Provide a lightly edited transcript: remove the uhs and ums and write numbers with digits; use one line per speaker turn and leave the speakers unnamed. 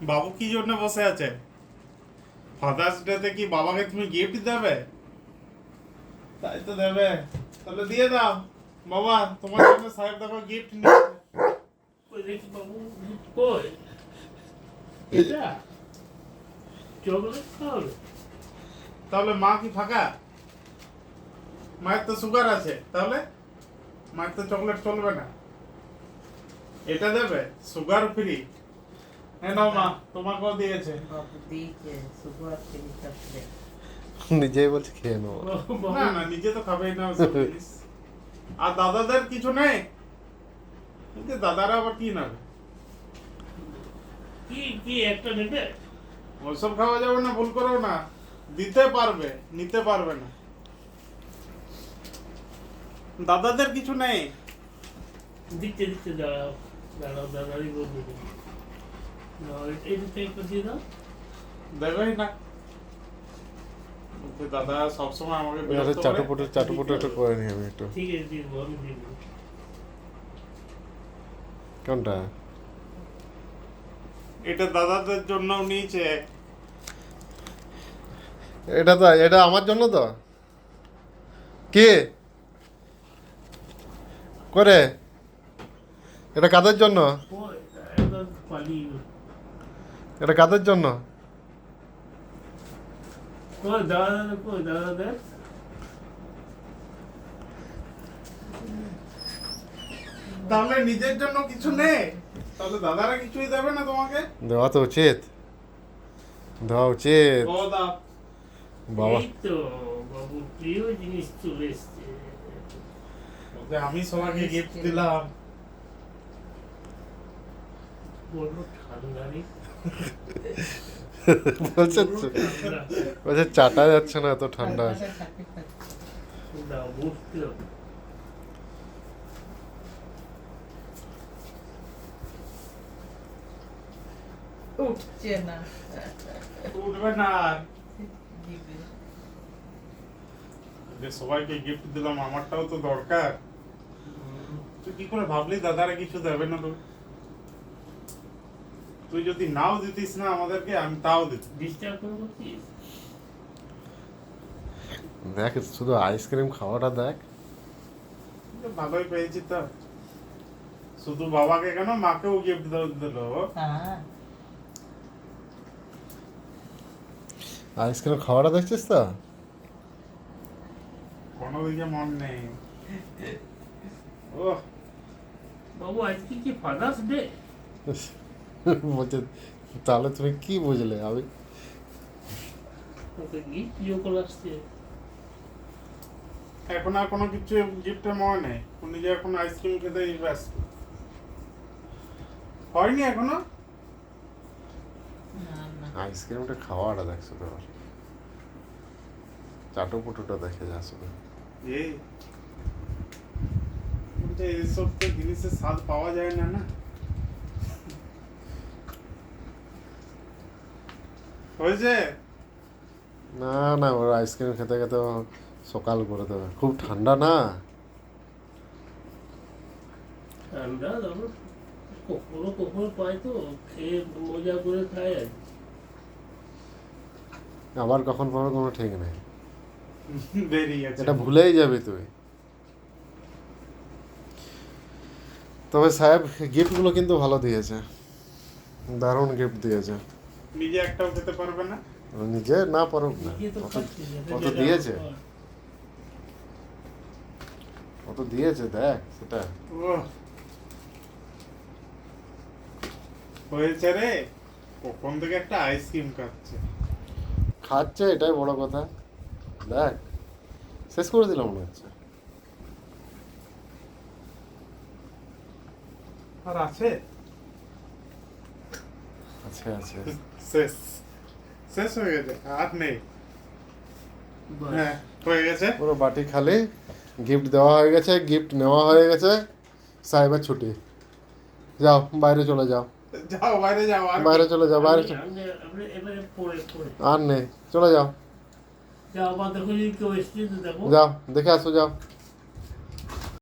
বাবু কি জন্য বসে আছে? ফাদার্স ডেতে কি বাবাকে তুমি গিফট দেবে? তাই তো দেবে, তাহলে দিয়ে দাও। বাবা, তোমার জন্য সাহেব দেখো গিফট নিয়েছে।
কই দেখি বাবু, কই এটা চকলেট খাওয়াবে?
তাহলে মা কি ফাঁকা? মায়ের তো সুগার আছে, তাহলে মায়ের তো চকলেট চলবে না। এটা দেবে সুগার ফ্রি। হ্যাঁ নাও মা, তোমাকেও দিয়েছে।
বাবু দিয়েছে সুগার ফ্রি চকলেট।
নিজেই বলছে খেয়ে নেবো।
না না, নিজে তো খাবেই না ওসব জিনিস। আর দাদাদের কিছু নেই? কিন্তু দাদারা আবার কি নেবে?
কি কি একটা নেবে?
ওসব খাওয়া যাবে না, ভুল করো না। দিতে পারবে, নিতে পারবে না। দাদাদের কিছু নেই?
দিতে দিতে দাঁড়াও দাঁড়াও, দাঁড়াই বলবো। এটা একটু দিয়ে দাও।
দেবেই না। ওকে দাদা সবসময় আমাকে
আরে
বিরক্ত করে।
চাটুপুটো একটু করে নি আমি একটু।
ঠিক আছে, দিব আমি দিব।
কোনটা?
এটা দাদাদের জন্য নিয়েছে।
এটা আমার জন্য তো। কে করে? এটা কাদের জন্য?
কই এটা পালি,
এটা কাদের জন্য?
কই দাদা, কই দাদা দেখ।
তাহলে নিজের জন্য কিছু নেই? তাহলে দাদারা কিছুই দেবে না তোমাকে?
দেওয়া তো উচিত, দেওয়া উচিত।
ও দাও।
বাবা
এই তো বাবু প্রিয় জিনিস চলে এসছে।
ওকে আমি সবাইকে গিফট দিলাম।
বলবো ঠান্ডা নেই,
বলছে
ঠান্ডা।
বলছে চাটা যাচ্ছে না, এত ঠান্ডা আছে।
দাও বুঝতে হবে।
উঠছে না।
উঠবে না আর।
দিবে।
যে সবাইকে গিফট দিলাম, আমারটাও তো দরকার। তুই কি করে ভাবলি দাদারা কিছু দেবে না তোকে? তুই যদি নাও দিতিস না আমাদেরকে, আমি তাও দিতাম।
ডিস্টার্ব করবো কি?
দেখ শুধু আইসক্রিম খাওয়াটা দেখ।
তো ভালোই পেয়েছি তো। শুধু বাবাকে কেন, মাকেও গিফট দিল।
হ্যাঁ
আইসক্রিম খাওয়াটা দেখছিস তো?
কোনো দিকে মন নেই। ও
বাবু আজকে কি ফাদার্স ডে?
বলছে তাহলে তুমি কি বুঝলে? আমি
ওকে গিফট ইয়ে করে আসছে।
এখন আর কোনো কিছু গিফটের মনে নেই। উনি যে এখন আইসক্রিম খেতে ব্যস্ত। হয়নি এখনো?
না না
আইসক্রিমটা খাওয়াটা দেখছো তো, চাটুপুটোটা দেখে যা শুধু।
এই বলছে এইসব তো জিনিসের স্বাদ পাওয়া যায় না না। হয়েছে?
না না, ওর আইসক্রিম খেতে খেতে ও সকাল করে দেবে। খুব ঠান্ডা না।
ঠান্ডা তারপর কখনো কখনো পাই তো, খেয়ে মজা করে খাই আর কি।
আবার কখন পাবে কোনো ঠিক নেই।
দেরি আছে।
এটা ভুলেই যাবি তুই। তবে সাহেব গিফটগুলো কিন্তু ভালো দিয়েছে, দারুণ গিফট দিয়েছে।
নিজে একটাও খেতে পারবে না?
নিজে না পারুক না,
নিজে তো
অত
খাচ্ছি, যাতে
অত
যেটা
দিয়েছে,
হয়।
অত দিয়েছে দেখ সেটা।
ও হয়েছে রে, কখন থেকে একটা আইসক্রিম খাচ্ছে।
খাচ্ছে, এটাই বড় কথা। দেখ শেষ করে দিলাম মনে হচ্ছে।
আর আছে?
আছে আছে।
শেষ, শেষ হয়ে গেছে, আর নেই।
বাস।
হ্যাঁ হয়ে গেছে।
পুরো বাটি খালি, গিফট দেওয়া হয়ে গেছে, গিফট নেওয়া হয়ে গেছে, সাহেবের ছুটি। যাও বাইরে চলে যাও,
যাও বাইরে যাও। আর
বাইরে চলে যাও, বাইরে
আপনি এবারে পরে পরে
আর নেই, চলে যাও,
যা আবার দেখো যদি কেউ এসছে তো দেখো।
যাও দেখে আসো, যাও।